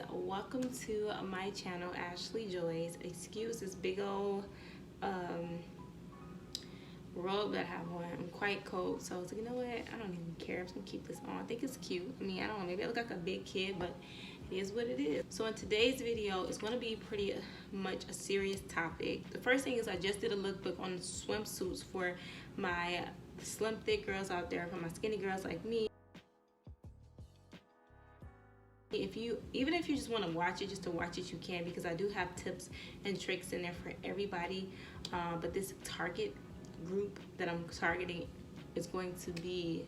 welcome to my channel, Ashley Joys. Excuse this big old robe that I have on. I'm quite cold, so I was like, you know what, I don't even care. I'm just gonna keep this on. I think it's cute. I mean, I don't know, maybe I look like a big kid, but it is what it is. So in today's video, it's going to be pretty much a serious topic. The first thing is I just did a lookbook on swimsuits for my slim thick girls out there, for my skinny girls like me. Even if you just want to watch it, just to watch it, you can, because I do have tips and tricks in there for everybody. But this target group that I'm targeting is going to be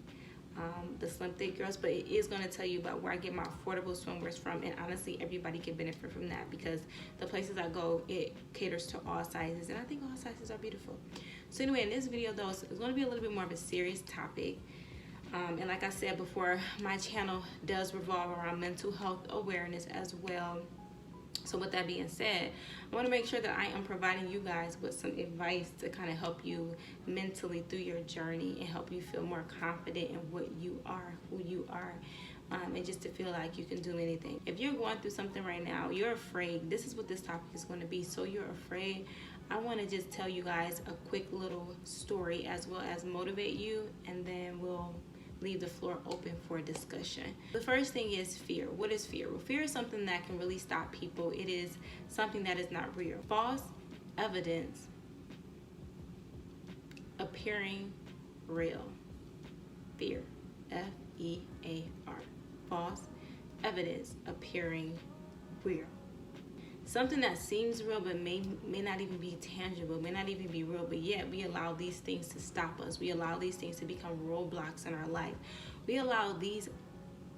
the slim thick girls, but it is going to tell you about where I get my affordable swimwears from, and honestly everybody can benefit from that, because the places I go, it caters to all sizes, and I think all sizes are beautiful. So anyway, in this video though, it's going to be a little bit more of a serious topic. And like I said before, my channel does revolve around mental health awareness as well. So with that being said, I want to make sure that I am providing you guys with some advice to kind of help you mentally through your journey and help you feel more confident in what you are, who you are, and just to feel like you can do anything. If you're going through something right now, you're afraid, this is what this topic is going to be. So you're afraid, I want to just tell you guys a quick little story as well as motivate you, and then we'll leave the floor open for discussion. The first thing is fear. What is fear? Well, fear is something that can really stop people. It is something that is not real. False evidence appearing real. Fear. F-E-A-R. False evidence appearing real. Something that seems real but may not even be tangible, may not even be real, but yet we allow these things to stop us. We allow these things to become roadblocks in our life. We allow these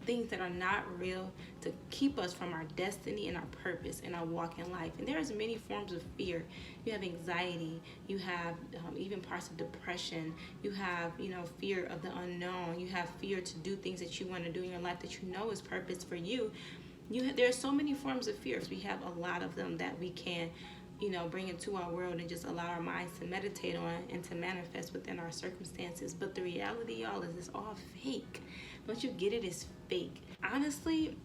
things that are not real to keep us from our destiny and our purpose and our walk in life. And there's many forms of fear. You have anxiety, you have even parts of depression, you have fear of the unknown, you have fear to do things that you want to do in your life that you know is purpose for you. There are so many forms of fears. We have a lot of them that we can bring into our world and just allow our minds to meditate on and to manifest within our circumstances. But the reality, y'all, is it's all fake. Don't you get it? It's fake. Honestly,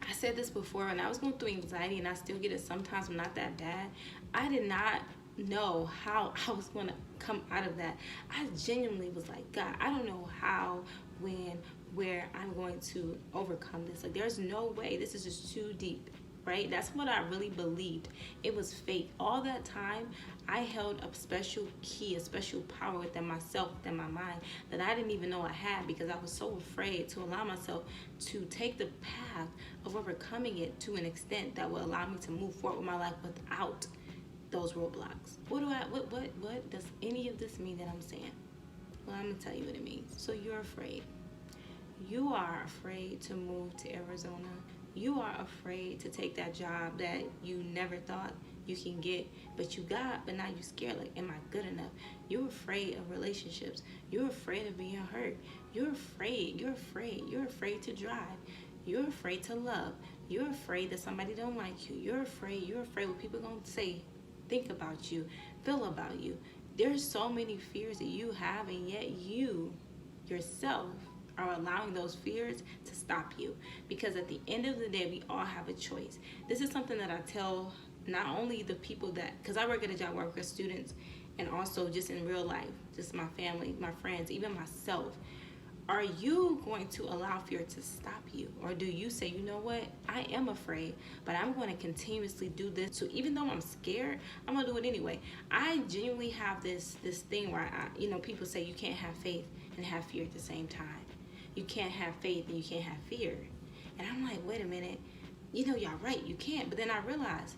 I said this before, when I was going through anxiety, and I still get it sometimes, but not that bad. I did not know how I was going to come out of that. I genuinely was like, God, I don't know how, when, where I'm going to overcome this. Like, there's no way. This is just too deep, right? That's what I really believed. It was fake. All that time, I held a special key, a special power within myself, within my mind, that I didn't even know I had, because I was so afraid to allow myself to take the path of overcoming it to an extent that will allow me to move forward with my life without those roadblocks. What does any of this mean that I'm saying? Well, I'm gonna tell you what it means. So you're afraid. You are afraid to move to Arizona. You are afraid to take that job that you never thought you can get, but you got, but now you're scared. Like, am I good enough? You're afraid of relationships. You're afraid of being hurt. You're afraid to drive. You're afraid to love. You're afraid that somebody don't like you. You're afraid what people gonna say, think about you, feel about you. There's so many fears that you have, and yet you yourself are allowing those fears to stop you. Because at the end of the day, we all have a choice. This is something that I tell not only the people that, because I work at a job where I work with students, and also just in real life, just my family, my friends, even myself. Are you going to allow fear to stop you? Or do you say, you know what, I am afraid, but I'm going to continuously do this. So even though I'm scared, I'm going to do it anyway. I genuinely have this thing where people say you can't have faith and have fear at the same time. You can't have faith and you can't have fear. And I'm like, wait a minute, y'all right, you can't. But then I realized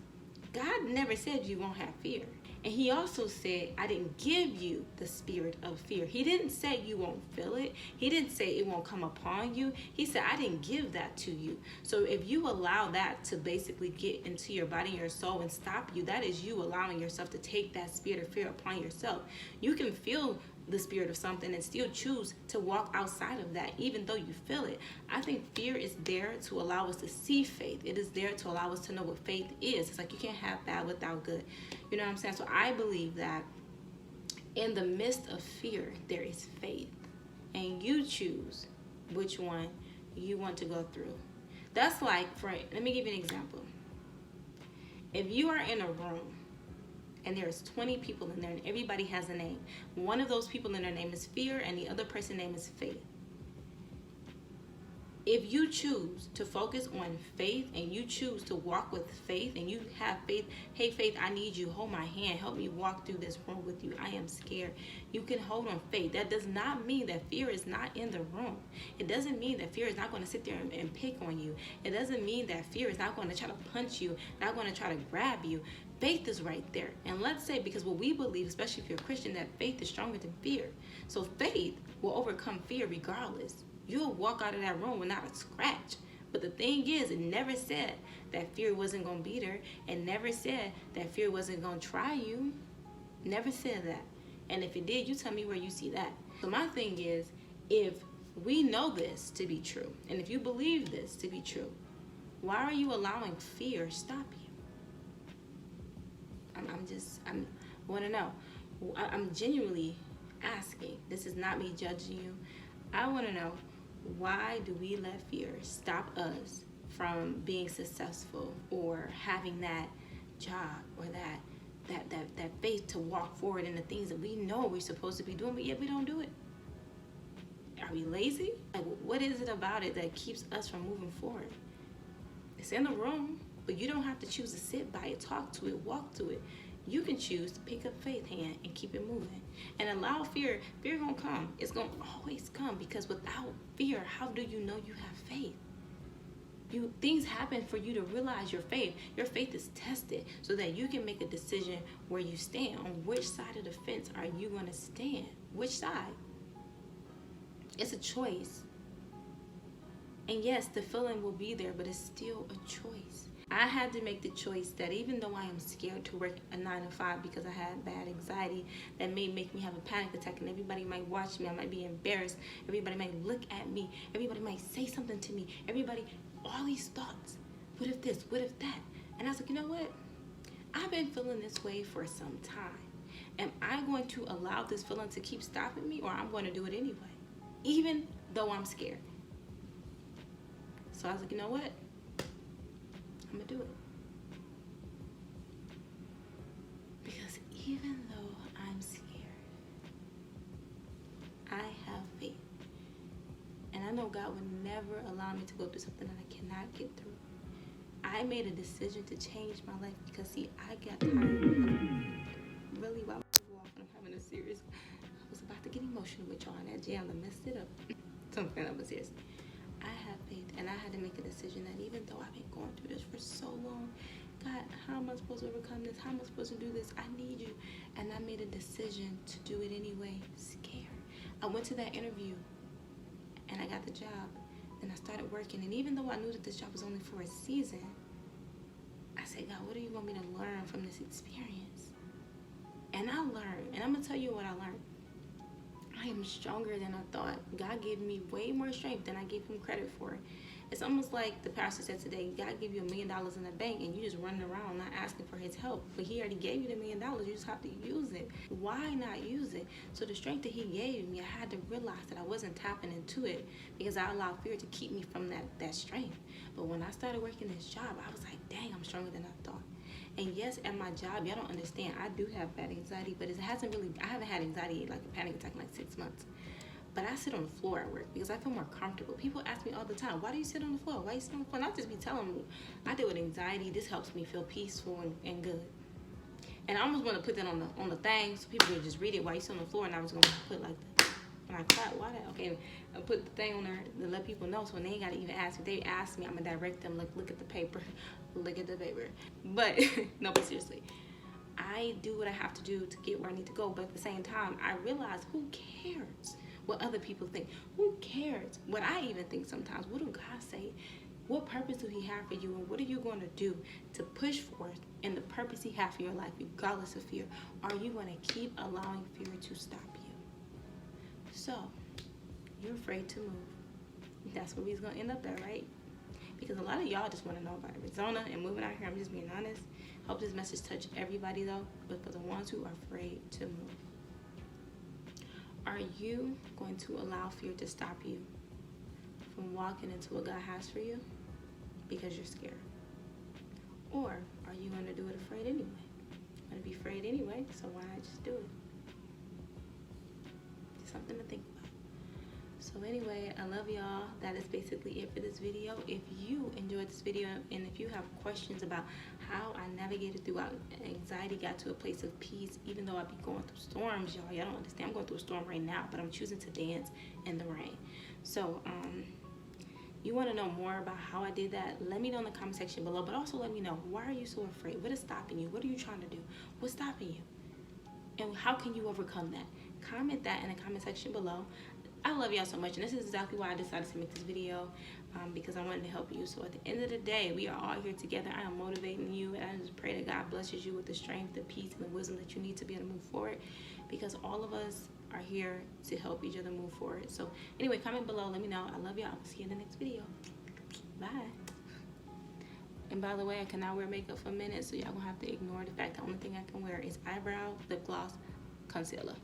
God never said you won't have fear. And he also said, I didn't give you the spirit of fear. He didn't say you won't feel it. He didn't say it won't come upon you. He said, I didn't give that to you. So if you allow that to basically get into your body and your soul and stop you, that is you allowing yourself to take that spirit of fear upon yourself. You can feel the spirit of something and still choose to walk outside of that, even though you feel it. I think fear is there to allow us to see faith. It is there to allow us to know what faith is. It's like you can't have bad without good. You know what I'm saying? So I believe that in the midst of fear, there is faith. And you choose which one you want to go through. That's like, let me give you an example. If you are in a room and there's 20 people in there and everybody has a name, one of those people in their name is fear and the other person's name is faith. If you choose to focus on faith and you choose to walk with faith and you have faith, hey Faith, I need you, hold my hand, help me walk through this room with you, I am scared. You can hold on faith. That does not mean that fear is not in the room. It doesn't mean that fear is not going to sit there and pick on you. It doesn't mean that fear is not going to try to punch you, not going to try to grab you. Faith is right there. And let's say, because what we believe, especially if you're a Christian, that faith is stronger than fear. So faith will overcome fear regardless. You'll walk out of that room without a scratch. But the thing is, it never said that fear wasn't going to beat her. It never said that fear wasn't going to try you. Never said that. And if it did, you tell me where you see that. So my thing is, if we know this to be true, and if you believe this to be true, why are you allowing fear stop you? I want to know. I'm genuinely asking. This is not me judging you. I want to know, why do we let fear stop us from being successful or having that job or that faith to walk forward in the things that we know we're supposed to be doing, but yet we don't do it? Are we lazy? Like, what is it about it that keeps us from moving forward? It's in the room, but you don't have to choose to sit by it, talk to it, walk to it. You can choose to pick up faith hand and keep it moving. And allow fear. Fear gonna come. It's gonna always come, because without fear, how do you know you have faith? Things happen for you to realize your faith. Your faith is tested so that you can make a decision where you stand. On which side of the fence are you gonna stand? Which side? It's a choice. And yes, the feeling will be there, but it's still a choice. I had to make the choice that even though I am scared to work a 9 to 5 because I had bad anxiety that may make me have a panic attack, and everybody might watch me, I might be embarrassed, everybody might look at me, everybody might say something to me, all these thoughts. What if this? What if that? And I was like, you know what? I've been feeling this way for some time. Am I going to allow this feeling to keep stopping me, or I'm going to do it anyway, even though I'm scared? So I was like, you know what? I'm gonna do it. Because even though I'm scared, I have faith. And I know God would never allow me to go through something that I cannot get through. I made a decision to change my life because, see, I got tired of really, while I was walking, I'm having a serious, I was about to get emotional with y'all in that jam. I messed it up. Something that was serious. I have faith, and I had to make a decision that even though I've been going through this for so long, God, how am I supposed to overcome this? How am I supposed to do this? I need you. And I made a decision to do it anyway, scared. I went to that interview, and I got the job, and I started working. And even though I knew that this job was only for a season, I said, God, what do you want me to learn from this experience? And I learned, and I'm going to tell you what I learned. I am stronger than I thought. God gave me way more strength than I gave him credit for. It's almost like the pastor said today, God gave you $1 million in the bank and you just running around not asking for his help. But he already gave you the $1 million. You just have to use it. Why not use it? So the strength that he gave me, I had to realize that I wasn't tapping into it because I allowed fear to keep me from that strength. But when I started working this job, I was like, dang, I'm stronger than I thought. And yes, at my job, y'all don't understand, I do have bad anxiety, but I haven't had anxiety, like a panic attack, in like 6 months. But I sit on the floor at work because I feel more comfortable. People ask me all the time, why do you sit on the floor? Why you sit on the floor? And I just be telling them, I deal with anxiety. This helps me feel peaceful and good. And I almost want to put that on the thing so people can just read it while you sit on the floor, and I was going to put like that. When I clap, why that? Okay, I put the thing on there to let people know, so when they ain't got to even ask me. If they ask me, I'm going to direct them, like, look at the paper. Look at the paper. But, no, but seriously, I do what I have to do to get where I need to go. But at the same time, I realize, who cares what other people think? Who cares what I even think sometimes? What do God say? What purpose do he have for you? And what are you going to do to push forth in the purpose he has for your life, regardless of fear? Are you going to keep allowing fear to stop you? So, you're afraid to move. That's where we're going to end up at, right? Because a lot of y'all just want to know about Arizona and moving out here. I'm just being honest. Hope this message touched everybody, though. But for the ones who are afraid to move, are you going to allow fear to stop you from walking into what God has for you? because you're scared? Or are you going to do it afraid anyway? I'm going to be afraid anyway, so why not just do it? Just something to think about. So anyway, I love y'all. That is basically it for this video. If you enjoyed this video and if you have questions about how I navigated throughout anxiety, got to a place of peace, even though I be going through storms, y'all don't understand. I'm going through a storm right now, but I'm choosing to dance in the rain. So you want to know more about how I did that, let me know in the comment section below. But also let me know, why are you so afraid? What is stopping you? What are you trying to do? What's stopping you? And how can you overcome that? Comment that in the comment section below. I love y'all so much, and this is exactly why I decided to make this video, because I wanted to help you. So at the end of the day, we are all here together. I am motivating you, and I just pray that God blesses you with the strength, the peace, and the wisdom that you need to be able to move forward, because all of us are here to help each other move forward. So anyway, comment below, let me know. I love y'all. I'll see you in the next video. Bye. And by the way, I cannot wear makeup for a minute, so y'all gonna have to ignore the fact the only thing I can wear is eyebrow, lip gloss, concealer.